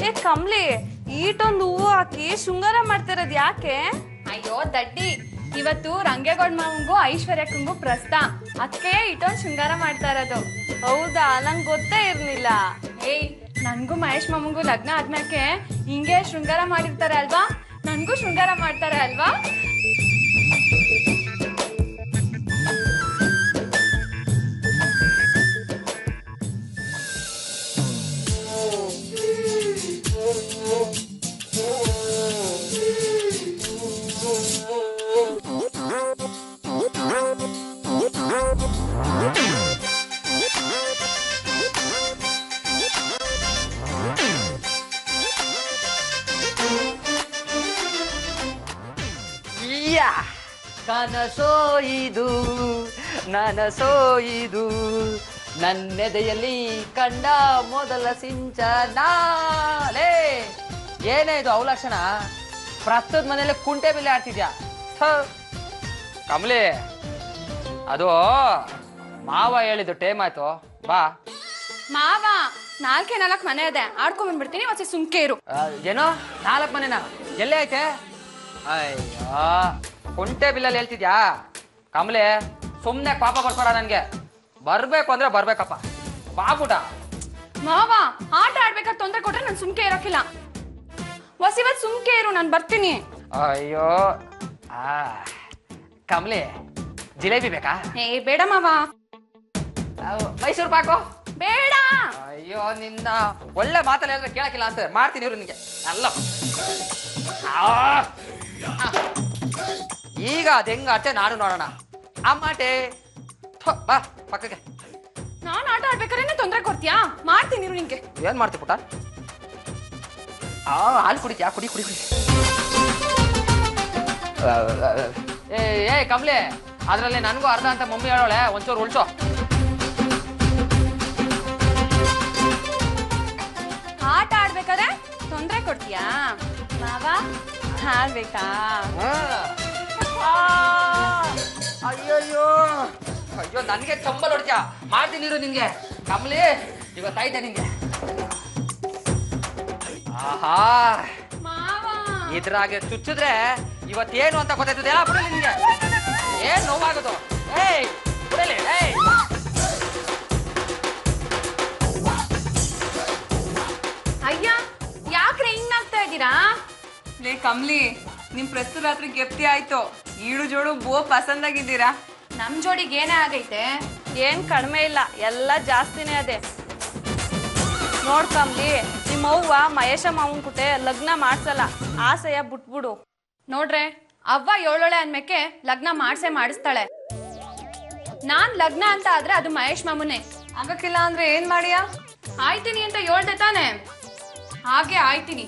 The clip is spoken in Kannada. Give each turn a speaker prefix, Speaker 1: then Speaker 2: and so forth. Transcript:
Speaker 1: ಏ ಕಮ್ಲಿ ಈಟೊಂದು ಹೂವು ಹಾಕಿ ಶೃಂಗಾರ ಮಾಡ್ತಿರೋದ್ ಯಾಕೆ?
Speaker 2: ಅಯ್ಯೋ ದಡ್ಡಿ, ಇವತ್ತು ರಂಗೇಗೌಡ ಮಾವಂಗೂ ಐಶ್ವರ್ಯಕ್ಕಂಗೂ ಪ್ರಸ್ತ, ಅದಕ್ಕೆ ಇಟೊಂದು ಶೃಂಗಾರ ಮಾಡ್ತಾ ಇರೋದು.
Speaker 1: ಹೌದಾ, ನಂಗೆ ಗೊತ್ತೇ ಇರ್ಲಿಲ್ಲ.
Speaker 2: ಏಯ್, ನನ್ಗೂ ಮಹೇಶ್ ಮಾಮಂಗೂ ಲಗ್ನ ಆದ್ಮ್ಯಾಕೆ ಹಿಂಗೆ ಶೃಂಗಾರ ಮಾಡಿರ್ತಾರೆ ಅಲ್ವಾ, ನನ್ಗೂ ಶೃಂಗಾರ ಮಾಡ್ತಾರೆ ಅಲ್ವಾ?
Speaker 3: ಕನಸೋ ಇದು ನನಸೋ ಇದು ನನ್ನೆದೆಯಲ್ಲಿ ಕಂಡ ಮೊದಲ ಸಿಂಚನ. ಲೇ, ಏನೇ ಇದು ಅವಲಕ್ಷಣ? ಪ್ರಸ್ತುತ ಮನೇಲಿ ಕುಂಟೆ ಬಿಲ್ಲೆ ಆಡ್ತಿದ್ಯಾ? ಕಮಲಿ, ಅದು ಮಾವ ಹೇಳಿದ್ದು ಟೈಮ್ ಆಯ್ತು, ಬಾ.
Speaker 2: ಮಾವ, 4 ಮನೆ ಇದೆ, ಆಡ್ಕೊಂಡ್ ಬಂದ್ಬಿಡ್ತೀನಿ, ಮತ್ತೆ ಸುಮ್ಕೆ ಇರು.
Speaker 3: ಏನೋ 4 ಮನೆನಾ? ಎಲ್ಲೇ ಐತೆ? ಅಯ್ಯೋ, ಕುಂಟೆ ಬಿಲ್ಲಲ್ಲಿ ಹೇಳ್ತಿದ್ಯಾ? ಕಮಲೆ, ಸುಮ್ನೆ ಪಾಪ ಬರ್ತಾರ ನನ್ಗೆ. ಬರ್ಬೇಕು ಅಂದ್ರೆ ಬರ್ಬೇಕಪ್ಪ, ಬಾಬುಟ.
Speaker 2: ಮಾವ, ಆಟ ಆಡ್ಬೇಕಾದ್ರೆ ತೊಂದ್ರೆ ಕೊಟ್ರೆ ನಾನು ಸುಮ್ಕೆ ಇರೋಕಿಲ್ಲ. ಹೊಸಿವತ್ ಸುಮ್ಕೆ ಇರು, ನಾನು ಬರ್ತೀನಿ.
Speaker 3: ಅಯ್ಯೋ ಕಮಲೆ, ಜಿಲೇಬಿ ಬೇಕಾ?
Speaker 2: ಏ ಬೇಡ ಮಾವ.
Speaker 3: ಮೈಸೂರು ಪಾಕು
Speaker 2: ಬೇಡ.
Speaker 3: ಅಯ್ಯೋ, ನಿನ್ನ ಒಳ್ಳೆ ಮಾತಲ್ಲಿ ಹೇಳಿದ್ರೆ ಕೇಳಕ್ಕಿಲ್ಲ ಅಂತ ಮಾಡ್ತೀನಿ ಇವ್ರು ನಿನ್ಗೆ ಅಲ್ಲ. ಈಗ ಅದ್ ಹೆಂಗಾಟೆ ನಾನು ನೋಡೋಣ. ಅಮ್ಮಾಟೆ ಬಾ ಪಕ್ಕಕ್ಕೆ.
Speaker 2: ನಾನು ಆಟ ಆಡ್ಬೇಕಾದ್ರೆ ತೊಂದ್ರೆ ಕೊಡ್ತೀಯಾ? ಮಾಡ್ತೀನಿ ಇರು ನಿಂಗೆ.
Speaker 3: ಏನ್ ಮಾಡ್ತಿ ಪುಟ್ಟ? ಹಾಲು ಕುಡಿತ್ಯಾ? ಕುಡಿ ಕುಡಿ ಕುಡಿ. ಏ ಕಮಲೆ, ಅದ್ರಲ್ಲಿ ನನಗೂ ಅರ್ಧ ಅಂತ ಮಮ್ಮಿ ಹೇಳೋಳೆ, ಒಂಚೂರು ಉಳ್ಸೋ.
Speaker 2: ಆಟ ಆಡ್ಬೇಕಾದ್ರೆ ತೊಂದ್ರೆ ಕೊಡ್ತೀಯಾ ಮಾವ? ಆಡ್ಬೇಕಾ?
Speaker 3: ಅಯ್ಯಯ್ಯೋ ಅಯ್ಯೋ, ನನ್ಗೆ ಚಂಬಲ್ ಹೊಡ್ತೀಯ? ಮಾಡ್ತೀನಿ ಇರು ನಿನ್ಗೆ. ಕಮಲಿ, ಇವತ್ತಾಯ್ತೆ ನಿನ್ಗೆ. ಆಹಾ,
Speaker 2: ಮಾವ,
Speaker 3: ಇದ್ರಾಗೆ ಚುಚ್ಚಿದ್ರೆ ಇವತ್ತೇನು ಅಂತ ಗೊತ್ತಾಯ್ತದೆ. ಎಲ್ಲ ಬಿಡಲಿ ನಿನ್ಗೆ, ಏನ್ ನೋವಾಗೋದು? ಏಯ್ ಬಿಡಲಿ. ಏಯ್,
Speaker 2: ಅಯ್ಯ, ಯಾಕ್ರೆ ಹಿಂಗಾಗ್ತಾ ಇದ್ದೀರಾ?
Speaker 1: ಲೇ ಕಮ್ಲಿ, ನಿಮ್ ಪ್ರಸ್ತುತ ರಾತ್ರಿ ಗೆಪ್ತಿ ಆಯ್ತು. ಈಡು ಜೋಡು ಬೋ ಪಸಂದಾಗಿದ್ದೀರಾ.
Speaker 2: ನಮ್ ಜೋಡಿಗೆ ಏನೇ ಆಗೈತೆ?
Speaker 1: ಏನ್ ಕಡಿಮೆ ಇಲ್ಲ, ಎಲ್ಲ ಜಾಸ್ತಿನೇ ಅದೇ. ನೋಡ್ ಕಮ್ಲಿ, ನಿಮ್ಮ ಅವ್ವ ಮಹೇಶ ಮಾವನ್ ಕುಟೆ ಲಗ್ನ ಮಾಡ್ಸಲ್ಲ, ಆಸೆಯ ಬಿಟ್ಬಿಡು.
Speaker 2: ನೋಡ್ರೆ, ಅವ್ವ ಏಳೋಳೆ ಅಂದ್ಮೇಕೆ ಲಗ್ನ ಮಾಡಿಸ್ತಾಳೆ. ನಾನ್ ಲಗ್ನ ಅಂತ ಆದ್ರೆ ಅದು ಮಹೇಶ್ ಮಾಮುನೇ.
Speaker 1: ಆಗಕ್ಕಿಲ್ಲ ಅಂದ್ರೆ ಏನ್ ಮಾಡಿಯಾ?
Speaker 2: ಆಯ್ತೀನಿ ಅಂತ ಹೇಳ್ದೆ ತಾನೆ, ಹಾಗೆ ಆಯ್ತೀನಿ.